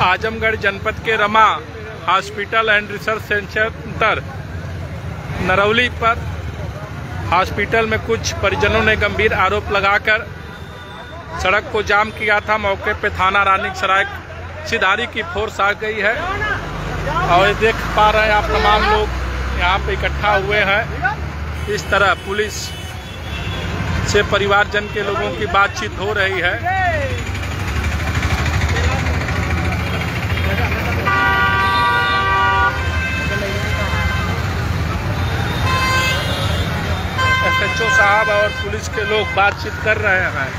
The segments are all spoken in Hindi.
आजमगढ़ जनपद के Rama hospital and research centre Narauli पर हॉस्पिटल में कुछ परिजनों ने गंभीर आरोप लगाकर सड़क को जाम किया था। मौके पे थाना रानीसराय सिधारी की फोर्स आ गई है और देख पा रहे हैं आप तमाम लोग यहाँ पे इकट्ठा हुए हैं। इस तरह पुलिस से परिवारजन के लोगों की बातचीत हो रही है। SHO साहब और पुलिस के लोग बातचीत कर रहे हैं।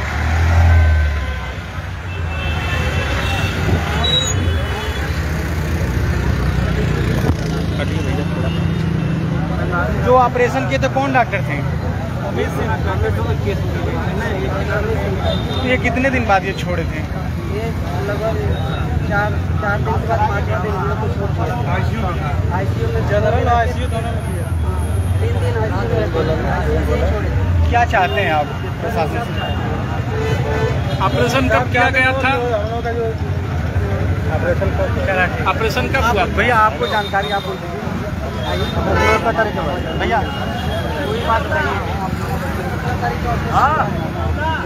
जो ऑपरेशन किए थे कौन डॉक्टर थे? ये कितने दिन बाद ये छोड़े थे? ये लगभग 4 दिन के बाद 5 दिन हम लोग को छोड़ दिया। आईसीयू में जनरल आईसीयू दोनों में 3 दिन आईसीयू में छोड़े। क्या चाहते हैं आप प्रशासन से? ऑपरेशन कब किया गया था? ऑपरेशन कब हुआ? भैया आपको जानकारी आप बोल दीजिए भैया, कोई बात बताइए।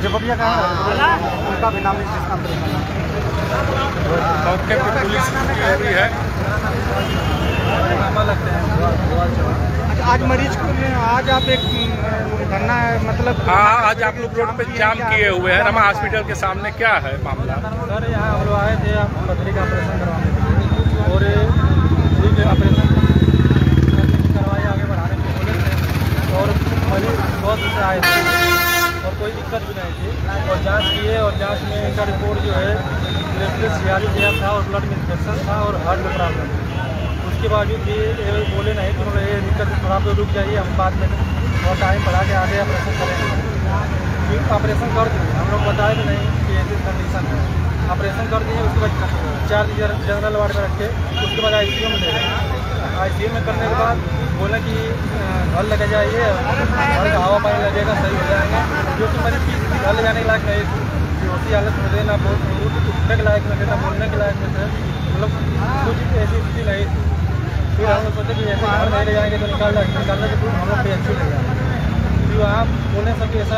जो भैया का उनका भी नाम मौके पर पुलिस भी है। आज मरीज को आज आप एक धरना मतलब हाँ, आज आप लोग रोड पे जाम किए हुए हैं रमा हॉस्पिटल के सामने। क्या है मामला? सर यहाँ हम लोग आए थे पथरी का ऑपरेशन करवाने के लिए और ऑपरेशन करवाए आगे बढ़ाने के बोले थे और मरीज बहुत से आए थे और कोई दिक्कत भी नहीं थी और जांच किए और जांच में इनका रिपोर्ट जो है रेफलेक्स सियारी था और ब्लड में इन्फेक्शन था और हार्ट में प्रॉब्लम थी। उसके बावजूद भी बोले नहीं कि मतलब ये दिक्कत थोड़ा तो रुक जाइए, हम बाद में और टाइम बढ़ा के आगे ऑपरेशन करेंगे। ऑपरेशन कर दिए, हम लोग बताए भी नहीं कि ऐसी कंडीशन है। ऑपरेशन कर दिए, उसके बाद 4 दिन जनरल वार्ड में रखे, उसके बाद आईसीयू में ले गए। आईसीयू में करने के बाद बोला कि घर लगे जाइए, घर का हवा पानी लगेगा, सही हो जाएंगे। जो कि मरीज की घर ले जाने के लायक नहीं थी, उसी हालत में थे, ना उठने के लायक में थे, ना बोलने के लायक में थे, मतलब कुछ ऐसी स्थिति नहीं थी। फिर हम लोग सोचे कि ऐसे घर नहीं ले जाएंगे तो निकालने के बाद हम लोग PHU ले जाएंगे। फिर वहाँ बोलने सब कि ऐसा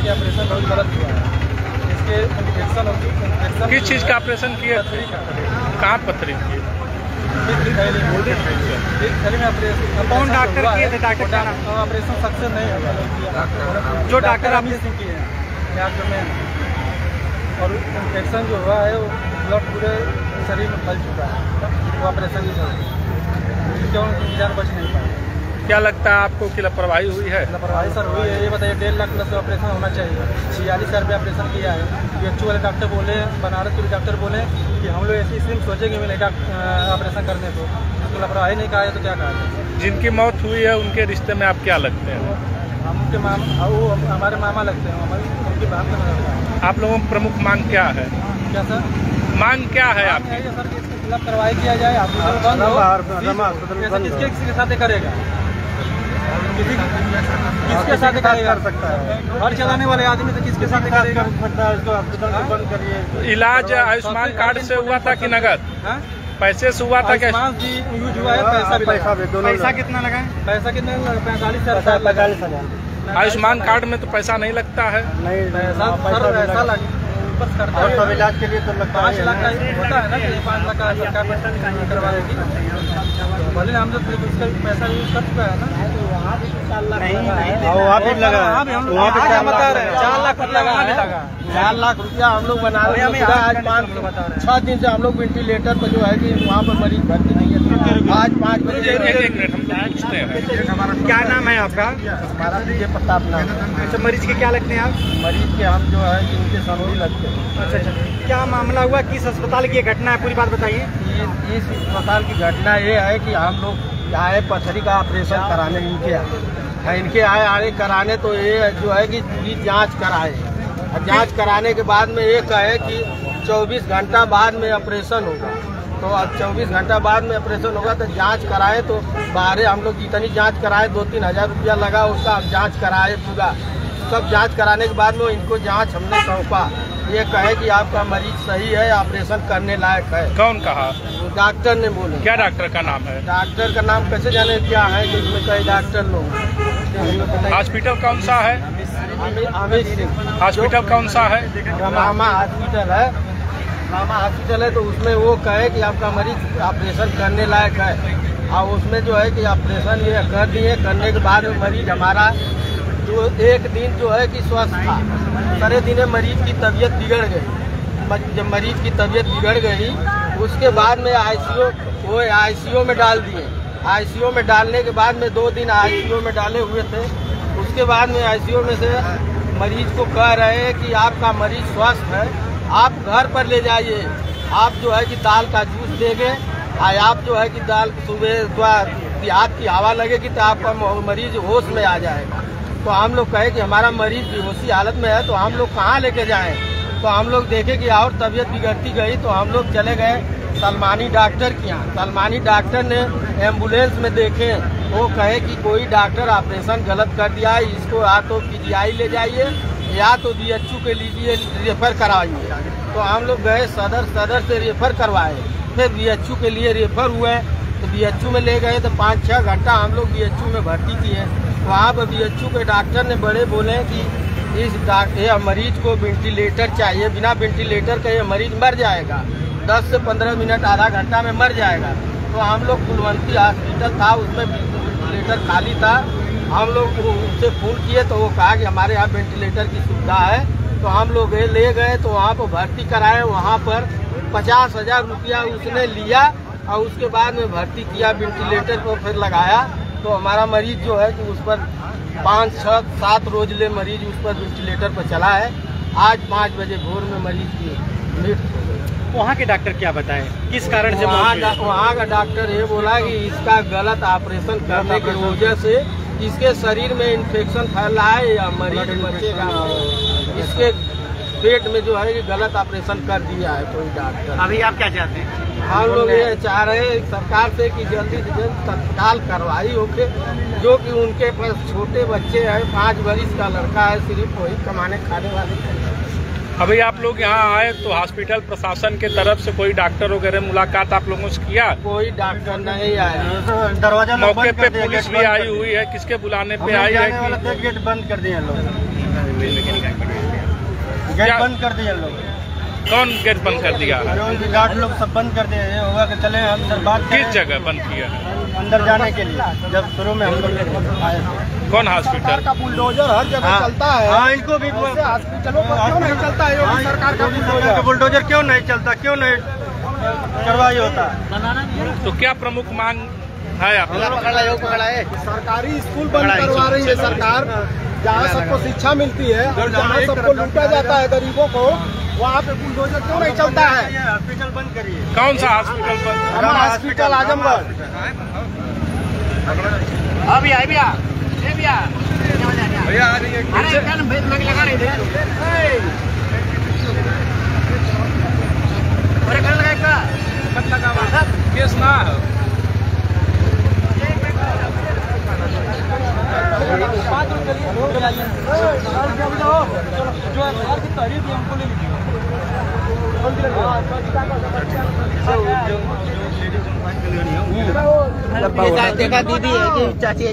कि ऑपरेशन बहुत गलत हुआ है, इसके इन्फेक्शन किस चीज़ का ऑपरेशन किए? कहाँ पथरी किए? कौन डॉक्टर किए थे? डॉक्टर ऑपरेशन सक्सेस नहीं हुआ। जो डॉक्टर आपने किए हैं डॉक्टर में, और इन्फेक्शन जो हुआ है वो ब्लड पूरे शरीर में फैल चुका है, वो ऑपरेशन की जरूरत क्यों जान बच नहीं पाए। क्या लगता है आपको कि लापरवाही हुई है? लापरवाही सर हुई है। ये बताइए 1.5 लाख प्लस ऑपरेशन होना चाहिए। 46,000 रुपये ऑपरेशन किया है। PHU वाले डॉक्टर बोले, बनारस के डॉक्टर बोले कि हम लोग ऐसी स्कीम सोचेंगे मिलेगा ऑपरेशन करने को, उसको लापरवाही नहीं कहा है तो क्या कहा है? जिनकी मौत हुई है उनके रिश्ते में आप क्या लगते हैं? हम उनके वो हमारे मामा लगते हैं, उनकी बहन के लगता है। आप लोगों की प्रमुख मांग क्या है? क्या सर मांग क्या है आपकी? सर कि इसके खिलाफ कार्रवाई किया जाए, हॉस्पिटल बंद हो। किसके साथ करेगा? किसके साथ करेगा? कर सकता है हर चलाने वाले आदमी से किसके साथ करेगा? बंद करिए। इलाज आयुष्मान कार्ड से हुआ था कि नगद पैसे से हुआ था? क्या यूज हुआ है? पैसा कितना लगा है? पैसा कितना? 45,000। आयुष्मान कार्ड में तो पैसा नहीं लगता है। नहीं पैसा और सब इलाज के लिए तो 5 लाख का होता है ना, 5 लाख का सरकार करवा देगी। भले हम लोग उसका पैसा यूज कर चुका है ना। वहाँ भी लगा, वहाँ पे क्या बता रहे हैं? 4 लाख लगा, 4 लाख रुपया हम लोग बना रहे हैं। आज 6 दिन से हम लोग वेंटिलेटर पर जो है कि वहाँ पर मरीज भर्ती नहीं है। आज 5 बजे पूछते हैं क्या नाम है आपका? हमारा विजय प्रताप नाम है। अच्छा, मरीज के क्या लगते हैं आप? मरीज के हम जो है कि उनके समूह लगते हैं। अच्छा, क्या मामला हुआ? किस अस्पताल की घटना है? पूरी बात बताइए। इस अस्पताल की घटना ये है कि हम लोग आए पथरी का ऑपरेशन कराने, इनके आए कराने, तो ये जो है कि पूरी जांच कराए। जांच कराने के बाद में ये कहे कि 24 घंटा बाद में ऑपरेशन होगा। तो अब 24 घंटा बाद में ऑपरेशन होगा तो जांच कराए, तो बाहर हम लोग जितनी जांच कराए 2-3 हज़ार रुपया लगा, उसका जांच कराए पूरा। सब जांच कराने के बाद में इनको जांच हमने सौंपा, ये कहे कि आपका मरीज सही है, ऑपरेशन करने लायक है। कौन कहा? डॉक्टर ने बोले। क्या डॉक्टर का नाम है? डॉक्टर का नाम कैसे जाने क्या है, जिसमें कई डॉक्टर लोग। हॉस्पिटल कौन सा है? अमित सिंह। हॉस्पिटल कौन सा है? रामा हॉस्पिटल है। रामा हॉस्पिटल है, तो उसमें वो कहे कि आपका मरीज ऑपरेशन करने लायक है, और उसमें जो है कि ऑपरेशन ये कर दिए। करने के बाद मरीज हमारा जो एक दिन जो है कि स्वस्थ था, सारे दिन मरीज की तबीयत बिगड़ गई। जब मरीज की तबीयत बिगड़ गई, उसके बाद में आईसीयू में डाल दिए। आईसीयू में डालने के बाद में 2 दिन आईसीयू में डाले हुए थे। उसके बाद में आईसीयू में से मरीज को कह रहे हैं कि आपका मरीज स्वस्थ है, आप घर पर ले जाइए। आप जो है कि दाल का जूस देंगे, आप जो है कि दाल सुबह देहात की हवा लगेगी तो आपका मरीज होश में आ जाएगा। तो हम लोग कहे कि हमारा मरीज बेहोशी हालत में है, तो हम लोग कहाँ लेके जाएं? तो हम लोग देखे कि और तबीयत बिगड़ती गई, तो हम लोग चले गए सलमानी डॉक्टर के यहाँ। सलमानी डॉक्टर ने एम्बुलेंस में देखे, वो कहे कि कोई डॉक्टर ऑपरेशन गलत कर दिया है, इसको या तो पीजीआई ले जाइए या तो बीएचयू के लीजिए रेफर कराइए। तो हम लोग गए सदर से रेफर करवाए, फिर बीएचयू के लिए रेफर हुए। तो बीएचयू में ले गए तो 5-6 घंटा हम लोग बीएचयू में भर्ती किए। वहाँ पर बीएचयू के डॉक्टर ने बड़े बोले कि इस मरीज को वेंटिलेटर चाहिए, बिना वेंटिलेटर के ये मरीज मर जाएगा, 10 से 15 मिनट आधा घंटा में मर जाएगा। तो हम लोग कुलवंती हॉस्पिटल था, उसमें वेंटिलेटर खाली था। हम लोग उनसे फोन किए तो वो कहा कि हमारे यहाँ वेंटिलेटर की सुविधा है। तो हम लोग ले गए, तो वहाँ पर भर्ती कराए। वहाँ पर 50,000 रुपया उसने लिया और उसके बाद में भर्ती किया, वेंटिलेटर पर फिर लगाया। तो हमारा मरीज जो है कि उस पर 5, 6, 7 रोज ले मरीज उस पर वेंटिलेटर पर चला है। आज 5 बजे भोर में मरीज की मृत्यु हो गई। वहाँ के डॉक्टर क्या बताए, किस कारण से? वहाँ का डॉक्टर ये बोला कि इसका गलत ऑपरेशन करने की वजह से इसके शरीर में इन्फेक्शन फैल रहा है या मरीज बचेगा। इसके पेट में जो है कि गलत ऑपरेशन कर दिया है कोई डॉक्टर। अभी आप क्या चाहते हैं? हम लोग ये चाह रहे हैं सरकार से कि जल्दी से जल्द तत्काल कार्रवाई होके, जो कि उनके पास छोटे बच्चे हैं, 5 वर्ष का लड़का है, सिर्फ वही कमाने खाने वाले। अभी आप लोग यहाँ आए तो हॉस्पिटल प्रशासन के तरफ से कोई डॉक्टर वगैरह मुलाकात आप लोगों से किया? कोई डॉक्टर नहीं आया। दरवाजा मौके पे पुलिस भी आई हुई है, किसके बुलाने पे आई है? गेट बंद कर दिए लोग, गेट बंद कर दिए लोग। कौन गेट बंद कर दिया? गार्ड लोग सब बंद कर दिए। होगा कि चले अंदर बात करें। किस जगह बंद किया है? अंदर जाने के लिए। जब शुरू में हम लोग आए, कौन हॉस्पिटल का बुलडोजर हर जगह चलता है। हाँ, इनको भी हॉस्पिटलों पर क्यों नहीं चलता है? सरकार का बुलडोजर क्यों नहीं चलता, क्यों नहीं कार्रवाई होता? तो क्या प्रमुख मांग है आप? पकड़ा है सरकारी स्कूल बंद करवा रही है सरकार, जहाँ सबको शिक्षा मिलती है और जहाँ सबको लूटा जाता है गरीबों को, वहाँ पे बुलडोजर क्यों नहीं चलता है? हॉस्पिटल बंद करिए। कौन सा हॉस्पिटल बंद? हमारा हॉस्पिटल आजमगढ़। केस ना है। देखा दीदी है कि चाची है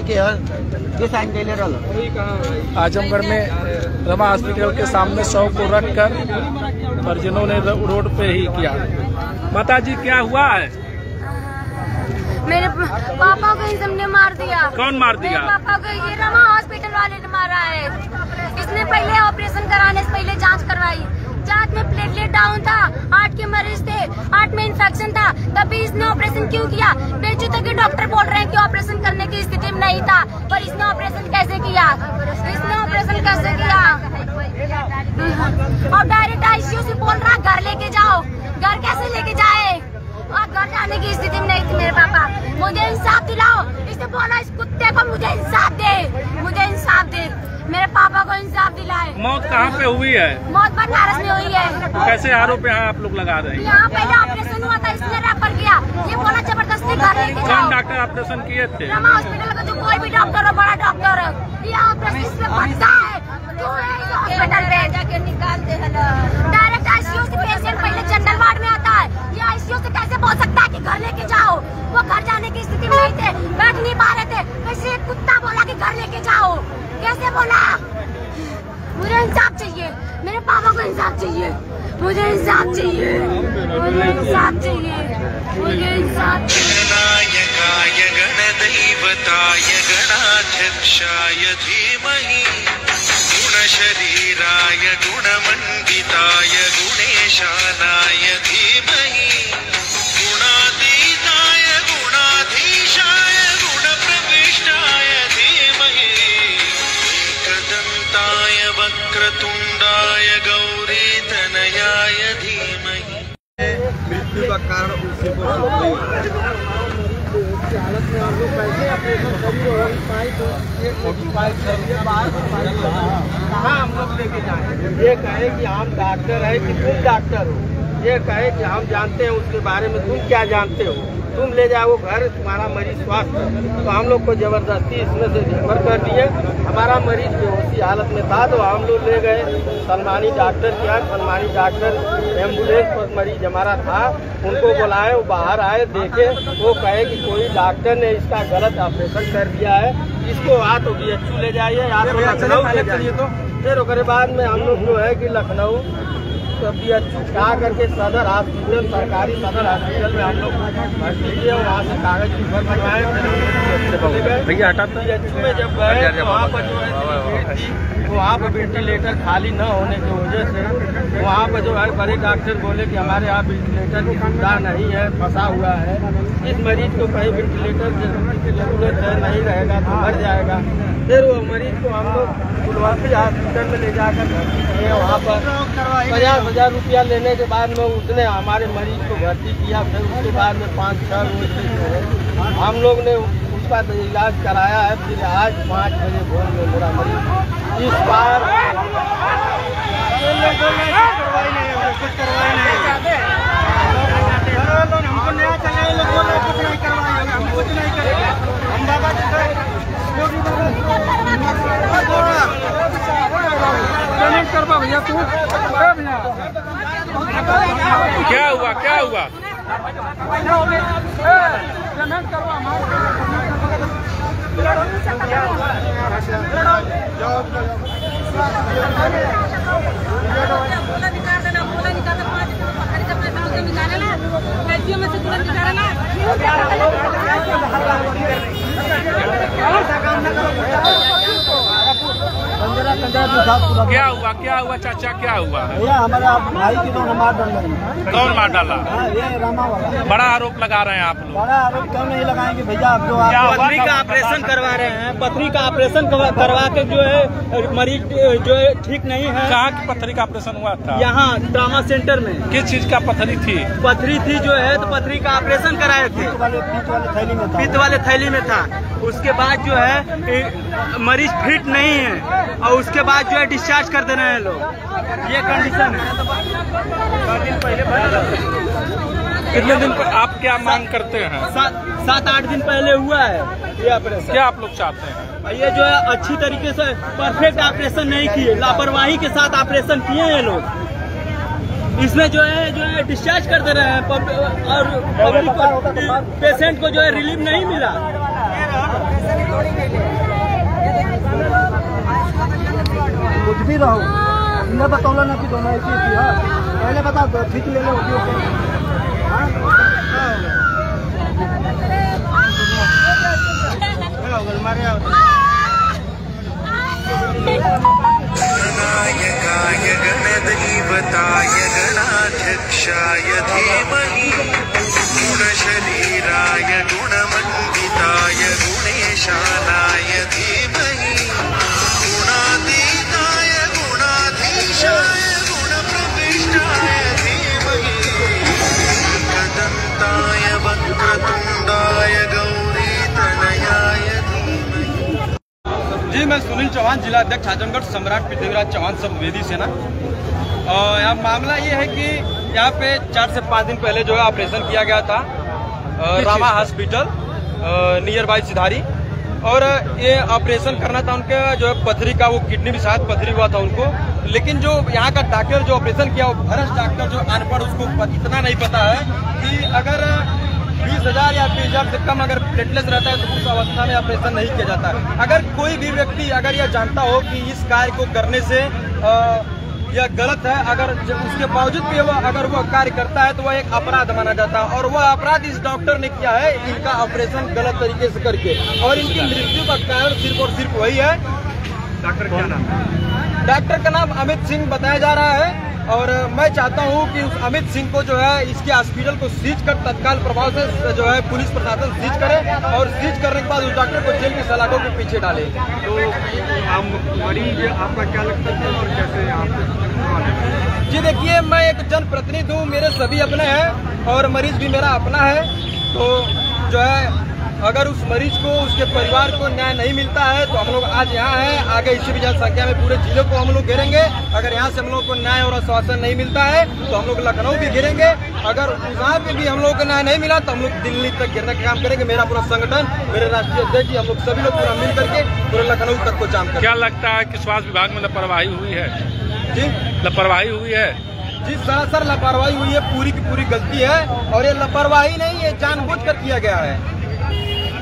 कि साइन दे ले रहा। आजमगढ़ में रमा हॉस्पिटल के सामने 100 को रखकर परिजनों ने रोड पे ही किया। माता जी क्या हुआ है? मेरे पापा को इन सबने मार दिया। कौन मार दिया? मेरे पापा को ये रमा हॉस्पिटल वाले ने मारा है। इसने पहले ऑपरेशन कराने से पहले जांच करवाई। जांच में प्लेटलेट डाउन था, 8 के मरीज थे, 8 में इन्फेक्शन था, तभी इसने ऑपरेशन क्यों किया? बेचूते के डॉक्टर बोल रहे हैं कि ऑपरेशन करने की स्थिति में नहीं था, पर इसने ऑपरेशन कैसे किया? इसने ऑपरेशन कैसे किया? और डायरेक्ट आईसीयू से बोल रहा घर लेके जाओ। घर कैसे लेके जाए? और घर जाने की स्थिति में नहीं थी मेरे पापा। मुझे इंसाफ दिलाओ। इसने बोला इस कुत्ते को मुझे इंसाफ दे, मुझे इंसाफ दे। मेरे पापा को इंसाफ दिलाए। मौत कहाँ पे हुई है? मौत बनारस में हुई है। कैसे आरोप यहाँ आप लोग लगा रहे हैं? यहाँ पहले ऑपरेशन हुआ था, इसने रेफर किया। ये बोला जबरदस्ती घर लेके जाओ। कौन डॉक्टर ऑपरेशन किए थे? रमा हॉस्पिटल का जो कोई भी डॉक्टर हो, बड़ा डॉक्टर हो, ये ऑपरेशन इसमें बनता है। क्यों है इस हॉस्पिटल में जाके निकालते हैं डायरेक्ट आईसीयू से पेशेंट पहले जनरल वार्ड में आता है। ये आईसीयू से कैसे बोल सकता है कि घर लेके जाओ? वो घर जाने की स्थिति में नहीं थे, बैठ नहीं पा रहे थे, कैसे कुत्ता बोला कि घर लेके जाओ? कैसे बोला? मुझे इंसाफ चाहिए, मेरे पापा को इंसाफ चाहिए, मुझे इंसाफ चाहिए, मुझे इंसाफ चाहिए, मुझे इंसाफ चाहिए। गणदैवताय गणाध्यक्षाय धीमहि गुणशरीराय गुणमण्डिताय गुणेशानाय धीमहि गुणातीताय गुणाधीशाय गुणप्रविष्टाय धीमहि एकदन्ताय वक्रतुण्डाय गौरीतनयाय धीमहि। मृत्यु का कारण उसी को हालत में हम लोग कैसे ऑपरेशन कहाँ हम लोग लेके जाएं? ये कहे कि हम डॉक्टर है कि तुम डॉक्टर हो, ये कहे कि हम जानते हैं उसके बारे में, तुम क्या जानते हो? तुम ले जाओ घर, तुम्हारा मरीज स्वस्थ है। तो हम लोग को जबरदस्ती इसमें से रेफर कर दिए। हमारा मरीज बेहोशी हालत में था तो हम लोग ले गए सलमानी डॉक्टर के यहाँ। सलमानी डॉक्टर एम्बुलेंस पर मरीज हमारा था, उनको बुलाए, वो बाहर आए, देखे, वो कहे कि कोई डॉक्टर ने इसका गलत ऑपरेशन कर दिया है, इसको या तो BHU ले जाइए या तो लखनऊ ले जाइए। तो फिर उसके बाद में हम लोग जो है कि लखनऊ तो BHU उठा करके सदर हॉस्पिटल, सरकारी सदर हॉस्पिटल में हम लोग भर्ती किए। वहाँ से कागज पेपर बनवाए, भैया हटाते BHU में जब गए तो वहाँ पर जो है वहाँ पर वेंटिलेटर खाली न होने की वजह से वहाँ पर जो है बड़े डॉक्टर बोले कि हमारे यहाँ वेंटिलेटर की सुविधा नहीं है, फंसा हुआ है, इस मरीज को कहीं वेंटिलेटर की जरूरत है, नहीं रहेगा तो मर जाएगा। फिर वो मरीज को हम लोग कुलवंती हॉस्पिटल में ले जाकर वहाँ पर 50,000 रुपया लेने के बाद में उसने हमारे मरीज को भर्ती किया। फिर उसके बाद में 5-6 रोज से जो है हम लोग ने उसका इलाज कराया है। फिर आज 5 बजे भोर में मेरा मरीज इस बार हमको नया चलाए लोग बोल रहे कुछ नहीं करवाएंगे, हम कुछ नहीं करेंगे, हम बाबा पेमेंट करवा भैया तू भैया क्या हुआ क्या हुआ? पेमेंट करवा क्या हुआ चाचा, क्या हुआ? भैया हमारे भाई की तो मार डाल रहे। कौन मार डाला? ये रामा वाला बड़ा आरोप लगा रहे हैं आप लोग। बड़ा आरोप क्यों नहीं लगाएंगे भैया? आप जो पथरी का ऑपरेशन करवा रहे हैं, पथरी का ऑपरेशन करवा के जो है मरीज जो है ठीक नहीं है। कहाँ की पथरी का ऑपरेशन हुआ था? यहाँ ट्रामा सेंटर में। किस चीज का पथरी थी? पथरी थी जो है, तो पथरी का ऑपरेशन कराए थे, पित्त वाले थैली में था। उसके बाद जो है मरीज फिट नहीं है और उसके बाद जो है डिस्चार्ज कर दे रहे हैं लोग, ये कंडीशन है। 7 दिन पहले कितने दिन पर आप क्या मांग करते हैं? 7-8 दिन पहले हुआ है ये ऑपरेशन। क्या आप लोग चाहते हैं? ये जो है अच्छी तरीके से परफेक्ट ऑपरेशन नहीं किए, लापरवाही के साथ ऑपरेशन किए हैं लोग। इसमें जो है डिस्चार्ज कर दे रहे हैं और पब्लिक को, पेशेंट को जो है रिलीफ नहीं मिला। कुछ भी रहो, इन्हें बतौला ना कि दोनों ऐसी थी। पहले बता दो, ठीक ले लो गणायकाय गणदैवताय गणाध्यक्षाय धीमहि गुणशरीराय गुणमण्डिताय गुणेशानाय धीमहि गुणातीताय गुणाधीशाय गुणप्रविष्टाय धीमहि एकदन्ताय वक्रतुण्डाय गौरीतनयाय धीमहि। जी, मैं सुनील चौहान, जिला अध्यक्ष आजमगढ़, सम्राट पृथ्वीराज चौहान संवेदी सेना। और यहाँ मामला ये है कि यहाँ पे 4 से 5 दिन पहले जो है ऑपरेशन किया गया था रामा हॉस्पिटल नियर बाई सिधारी। और ये ऑपरेशन करना था उनके जो है पथरी का, वो किडनी भी शायद पथरी हुआ था उनको। लेकिन जो यहाँ का डॉक्टर जो ऑपरेशन किया, वो भरस डॉक्टर जो अनपढ़, उसको इतना नहीं पता है कि अगर 20,000 या 20,000 से कम अगर प्लेटलेस रहता है तो उस अवस्था में ऑपरेशन नहीं किया जाता। अगर कोई भी व्यक्ति अगर यह जानता हो कि इस कार्य को करने से यह गलत है, अगर उसके बावजूद भी अगर वो कार्य करता है तो वह एक अपराध माना जाता है। और वह अपराध इस डॉक्टर ने किया है, इनका ऑपरेशन गलत तरीके से करके, और इनकी मृत्यु का कारण सिर्फ और सिर्फ वही है। डॉक्टर क्या नाम है? डॉक्टर का नाम अमित सिंह बताया जा रहा है। और मैं चाहता हूं कि उस अमित सिंह को जो है इसके हॉस्पिटल को सीज कर तत्काल प्रभाव से जो है पुलिस प्रशासन सीज करे, और सीज करने के बाद उस डॉक्टर को जेल की सलाखों के पीछे डाले। तो मरीज आपका क्या लगता है और कैसे आप? जी देखिए, मैं एक जनप्रतिनिधि हूँ, मेरे सभी अपने हैं और मरीज भी मेरा अपना है। तो जो है अगर उस मरीज को, उसके परिवार को न्याय नहीं मिलता है तो हम लोग आज यहाँ हैं, आगे इससे भी ज्यादा संख्या में पूरे जिले को हम लोग घेरेंगे। अगर यहाँ से हम लोग को न्याय और आश्वासन नहीं मिलता है तो हम लोग लखनऊ भी घेरेंगे। अगर वहाँ पे भी हम लोग को न्याय नहीं मिला तो हम लोग दिल्ली तक घेरने का काम करेंगे। मेरा पूरा संगठन, मेरे राष्ट्रीय अध्यक्ष, हम लोग सभी लोग पूरा मिल करके पूरे लखनऊ तक को जाम करेंगे। क्या लगता है कि स्वास्थ्य विभाग में लापरवाही हुई है? जी, लापरवाही हुई है जी, सरासर लापरवाही हुई है, पूरी की पूरी गलती है। और ये लापरवाही नहीं, ये जानबूझ कर किया गया है,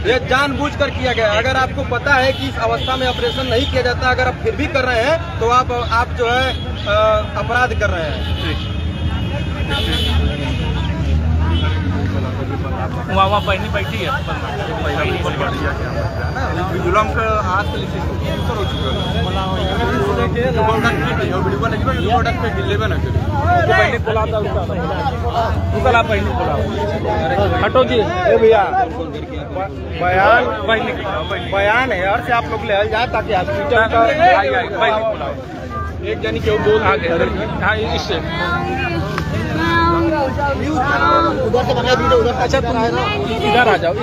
ये जानबूझकर किया गया है। अगर आपको पता है कि इस अवस्था में ऑपरेशन नहीं किया जाता, अगर आप फिर भी कर रहे हैं तो आप जो है अपराध कर रहे हैं। वहाँ बहनी बैठी है जुलम का आज हटो जी। भैया बयान है और से आप लोग ले जाए ताकि हॉस्पिटल का एक जनी के बोल आगे। हाँ, इससे उधर से बना वीडियो उधर। अच्छा, तुम इधर आ जाओ।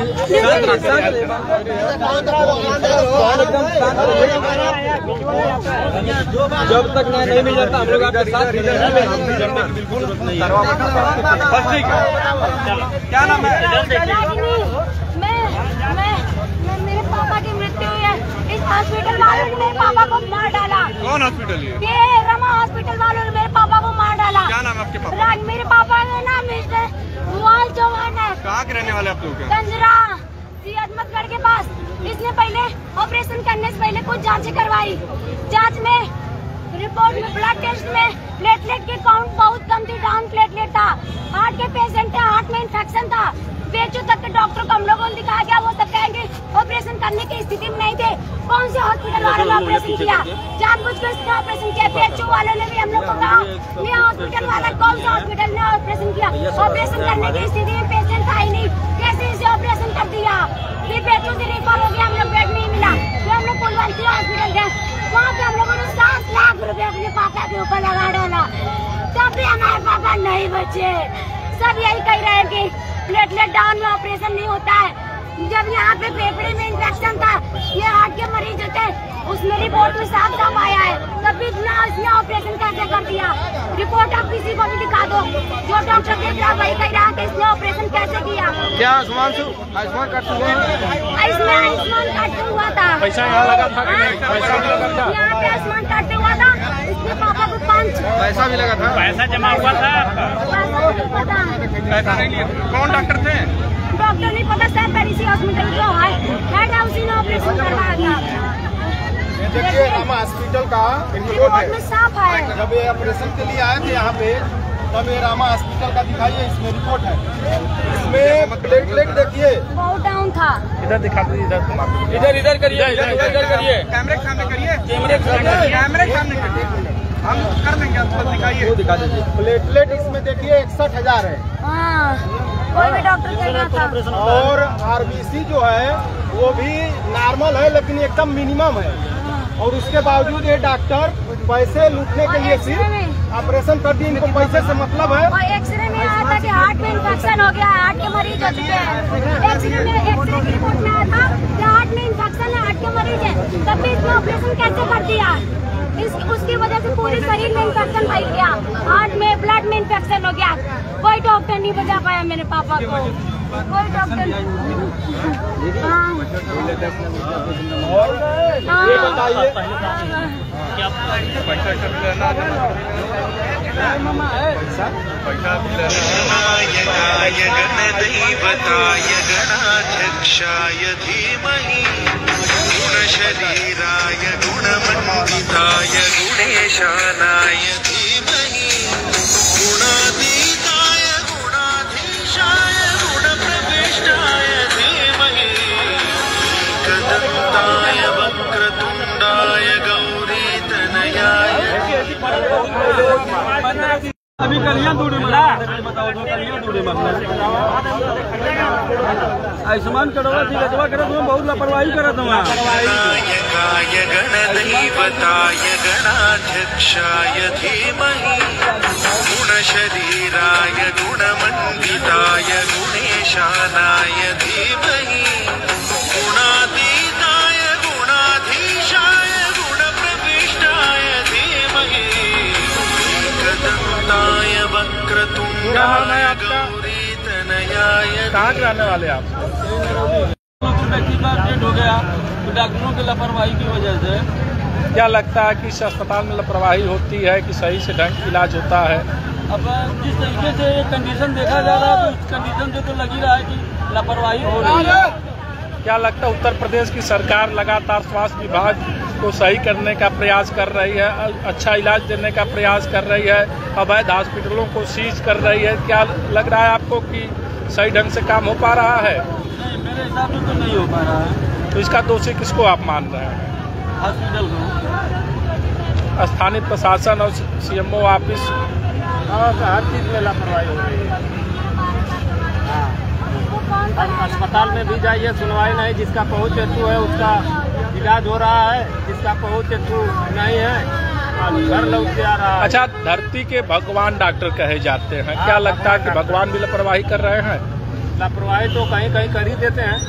जब तक न्याय नहीं मिल जाता हम लोग आपके साथ बिल्कुल नहीं है। बस ठीक है। क्या नाम है? मेरे पापा की मृत्यु हुई है। इस हॉस्पिटल वालों ने मेरे पापा को मार डाला। कौन हॉस्पिटल है? ये रमा हॉस्पिटल वालों ने मेरे पापा को मार डाला। क्या नाम है आपके पापा? मेरे पापा का नाम रुआल चौहान है। कहाँ के रहने वाले आप लोग? गंजरा अहमदगढ़ के पास। इसने पहले ऑपरेशन करने से पहले कुछ जांचें करवाई। जांच में रिपोर्ट में ब्लड टेस्ट में प्लेटलेट की काउंट बहुत कम थी, डाउन प्लेटलेट था। हार्ट के पेशेंट थे, हार्ट में इन्फेक्शन था। बेचू तक के डॉक्टर को हम लोगों ने दिखाया गया, वो सब कहेंगे ऑपरेशन करने की स्थिति में नहीं थे। कौन से हॉस्पिटल वालों ने ऑपरेशन किया? जानबूझकर इसने ऑपरेशन किया। बेचू वालों ने भी हम लोग को कहा, ये हॉस्पिटल वाला कौन सा हॉस्पिटल ने ऑपरेशन किया? ऑपरेशन करने की स्थिति में पेशेंट था ही नहीं, कैसे इसे ऑपरेशन कर दिया? फिर बेचू से रिफर हो गया, हम लोग बेड नहीं मिला। फिर हम लोग कुलवंती हॉस्पिटल गए, वहाँ पे हम लोगों ने 7 लाख रुपए अपने पापा के ऊपर लगा डाला, तब भी हमारे पापा नहीं बचे। सब यही कह रहे हैं कि प्लेटलेट डाउन में ऑपरेशन नहीं होता है। जब यहाँ पे फेफड़े में इंफेक्शन था, ये हार्ट के मरीज थे, उसमें रिपोर्ट में साफ साफ आया है, तभी इसने ऑपरेशन कैसे कर दिया? रिपोर्ट आप किसी को भी दिखा दो, जो डॉक्टर देख रहा वही कह रहा है कि इसने ऑपरेशन कैसे किया। क्या आयुष्मान कार्ड से इसमें आयुष्मान कार्ड से हुआ था। पैसा यहाँ लगा था कि नहीं? पैसा भी लगा था। यहाँ पे आयुष्मान कार्ड से हुआ था। इसके पापा को 5 पैसा भी लगा था। पैसा जमा हुआ था। पैसा नहीं लिया। कौन डॉक्टर थे? डॉक्टर नहीं पता, सर पेरिसी हॉस्पिटल जो है हेड है, उसी ने ऑपरेशन करवाया था। देखिए, रमा हॉस्पिटल का रिपोर्ट में साफ है। जब ये ऑपरेशन के लिए आए थे यहाँ पे, तब ये रामा हॉस्पिटल का दिखाइए, इसमें रिपोर्ट है। इसमें प्लेटलेट देखिए बहुत डाउन था। इधर दिखा दीजिए, इधर करिए, इधर करिए, कैमरे के सामने करिए, कैमरे के सामने, कैमरे के सामने करिए, हम कर देंगे। आप दिखाइए, वो दिखा दीजिए। प्लेटलेट इसमें देखिए 61,000 है। हाँ, कोई भी डॉक्टर कह रहा था। और आरबीसी जो है वो भी नॉर्मल है, लेकिन एकदम मिनिमम है। और उसके बावजूद ये डॉक्टर पैसे लूटने के लिए सिर्फ ऑपरेशन कर दी। इनको पैसे से मतलब है। और एक्सरे में आया था कि हार्ट में इन्फेक्शन हो गया है, हार्ट के मरीज हो चुके हैं। एक्सरे की रिपोर्ट में आया था कि हार्ट में इन्फेक्शन है, हार्ट के मरीज है, तब भी इसने ऑपरेशन कैसे कर दिया? उसकी वजह से पूरे शरीर में इन्फेक्शन फैल गया, हार्ट में ब्लड में इन्फेक्शन हो गया। कोई डॉक्टर नहीं बचा पाया मेरे पापा को। कोई डॉक्टर गणाय गणदैवताय गणाध्यक्षाय धीमहि गुणशरीराय गुणमण्डिताय गुणेशानाय धीमहि गुणातीताय गुणाधीशाय गुणप्रविष्टाय धीमहि एकदन्ताय वक्रतुण्डाय गौरीतनयाय अभी कलियां दूर बताओ कलियां दूर आयुष्मान करवा थी रजवा करत हूँ बहुत लापरवाही करत हूँ नायकाय गणदैवताय गणाध्यक्षाय धीमहि गुणशरीराय गुणमण्डिताय गुणेशानाय धीमहि गुणातीताय गुणाधीशाय गुणप्रविष्टाय धीमहि एकदन्ताय वक्रतुण्डाय गौरीतनयाय कहाँ के रहने वाले आप? हो गया तो डॉक्टरों की लापरवाही की वजह से। क्या लगता है कि इस अस्पताल में लापरवाही होती है कि सही से ढंग का इलाज होता है? अब जिस तरीके से कंडीशन देखा जा रहा है तो उस कंडीशन से तो लग ही रहा है कि लापरवाही हो रही है। क्या लगता है उत्तर प्रदेश की सरकार लगातार स्वास्थ्य विभाग को सही करने का प्रयास कर रही है, अच्छा इलाज देने का प्रयास कर रही है, अवैध हॉस्पिटलों को सीज कर रही है? क्या लग रहा है आपको कि सही ढंग से काम हो पा रहा है? नहीं, मेरे हिसाब से तो नहीं हो पा रहा है। तो इसका दोषी किसको आप मान रहे हैं? हॉस्पिटल को, स्थानीय प्रशासन और CMO ऑफिस? हर चीज में लापरवाही हो रही है। अस्पताल में भी जाइए, सुनवाई नहीं। जिसका पहुँच हेतु है उसका इलाज हो रहा है, जिसका पहुँच हेतु नहीं है घर लौट के आ रहा है। अच्छा, धरती के भगवान डॉक्टर कहे जाते हैं, क्या लगता है कि भगवान भी लापरवाही कर रहे हैं? लापरवाही तो कहीं कहीं कर ही देते हैं।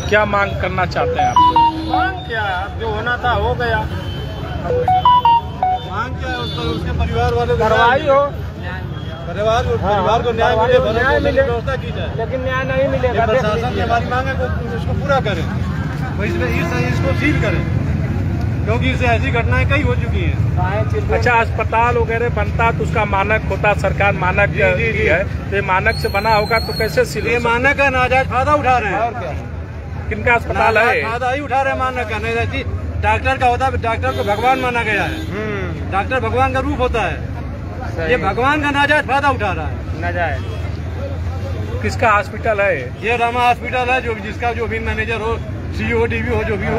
क्या मांग करना चाहते हैं आप? मांग क्या, जो होना था हो गया। मांग क्या है उसके परिवार वाले कार्रवाई हो, परिवार को न्याय मिले, व्यवस्था की जाए, लेकिन न्याय नहीं मिलेगा। प्रशासन की हमारी मांग है कि इसको पूरा करें, इसको सील करें, क्योंकि इससे ऐसी घटनाएं कई हो चुकी हैं। अच्छा, अस्पताल वगैरह बनता तो उसका मानक होता, सरकार मानक की है, तो ये मानक से बना होगा तो कैसे सील? ये मानक है, नाजायज फायदा उठा रहे हैं। और क्या, किनका अस्पताल है? फायदा ही उठा रहे हैं मानक का। नहीं, डॉक्टर का होता है, डॉक्टर को भगवान माना गया है। डॉक्टर भगवान का रूप होता है, ये भगवान का नाजायज फायदा उठा रहा है। नाजायज किसका हॉस्पिटल है? ये रामा हॉस्पिटल है, जो जिसका जो भी मैनेजर हो, CEO, DV हो, जो भी हो,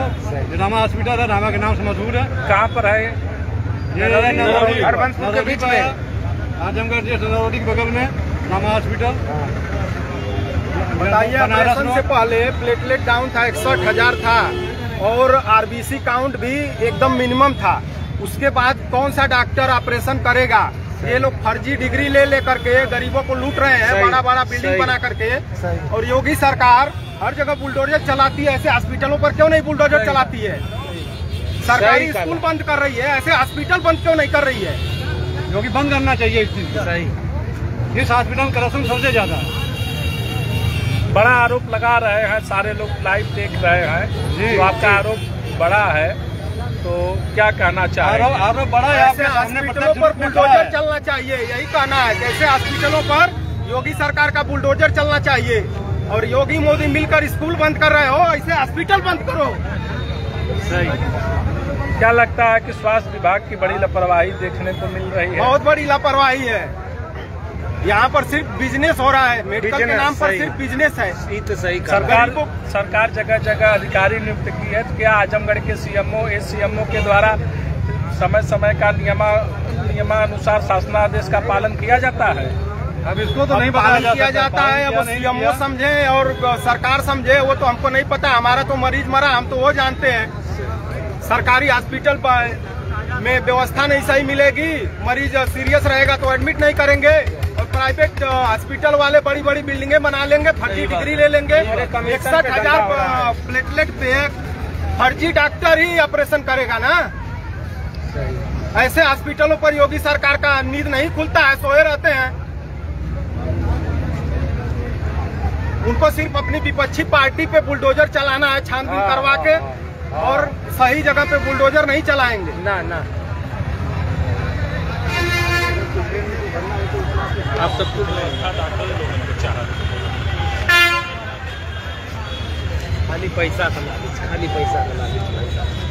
रामा हॉस्पिटल है। रामा के नाम से मशहूर है। कहाँ पर है? ये हरबंसपुर के बीच में, आजमगढ़ से नरौली के बगल में रामा हॉस्पिटल। बताइए, ऑपरेशन से पहले प्लेटलेट डाउन था, 61,000 था, और RBC काउंट भी एकदम मिनिमम था। उसके बाद कौन सा डॉक्टर ऑपरेशन करेगा? ये लोग फर्जी डिग्री ले लेकर के गरीबों को लूट रहे हैं, बड़ा बड़ा बिल्डिंग बना करके। और योगी सरकार हर जगह बुलडोजर चलाती है, ऐसे हॉस्पिटलों पर क्यों नहीं बुलडोजर चलाती है? सरकारी स्कूल बंद कर रही है, ऐसे हॉस्पिटल बंद क्यों नहीं कर रही है? क्योंकि बंद करना चाहिए इस चीज को। सही, इस हॉस्पिटल में करप्शन सबसे ज्यादा है। बड़ा आरोप लगा रहे हैं, सारे लोग लाइव देख रहे हैं, तो आपका आरोप बड़ा है, तो क्या कहना चाहिए? आरोप बड़ा है। ऐसे हॉस्पिटलों पर बुलडोजर चलना चाहिए, यही कहना है। जैसे हॉस्पिटलों पर योगी सरकार का बुलडोजर चलना चाहिए, और योगी मोदी मिलकर स्कूल बंद कर रहे हो, ऐसे हॉस्पिटल बंद करो। सही। क्या लगता है कि स्वास्थ्य विभाग की बड़ी लापरवाही देखने को मिल रही है? बहुत बड़ी लापरवाही है। यहाँ पर सिर्फ बिजनेस हो रहा है, मेडिकल के नाम पर सिर्फ बिजनेस है। तो सही सरकार जगह जगह अधिकारी नियुक्त की है, तो क्या आजमगढ़ के CMO, SCMO के द्वारा समय समय का नियमानुसार शासनादेश का पालन किया जाता है? अब इसको तो नहीं पालन किया जाता है। अब CMO समझे और सरकार समझे, वो तो हमको नहीं पता। हमारा तो मरीज मरा, हम तो वो जानते हैं। सरकारी हॉस्पिटल में व्यवस्था नहीं सही मिलेगी, मरीज सीरियस रहेगा तो एडमिट नहीं करेंगे, और प्राइवेट हॉस्पिटल वाले बड़ी बड़ी बिल्डिंगें बना लेंगे, फर्जी डिग्री ले लेंगे। 61,000 प्लेटलेट पे फर्जी डॉक्टर ही ऑपरेशन करेगा ना। ऐसे हॉस्पिटलों पर योगी सरकार का नींद नहीं खुलता है, सोए रहते हैं। उनको सिर्फ अपनी विपक्षी पार्टी पे बुलडोजर चलाना है, छानबीन करवा के, और सही जगह पे बुलडोजर नहीं चलाएंगे। ना आप सब कुछ खाली पैसा का लालच, खाली पैसा का लालच।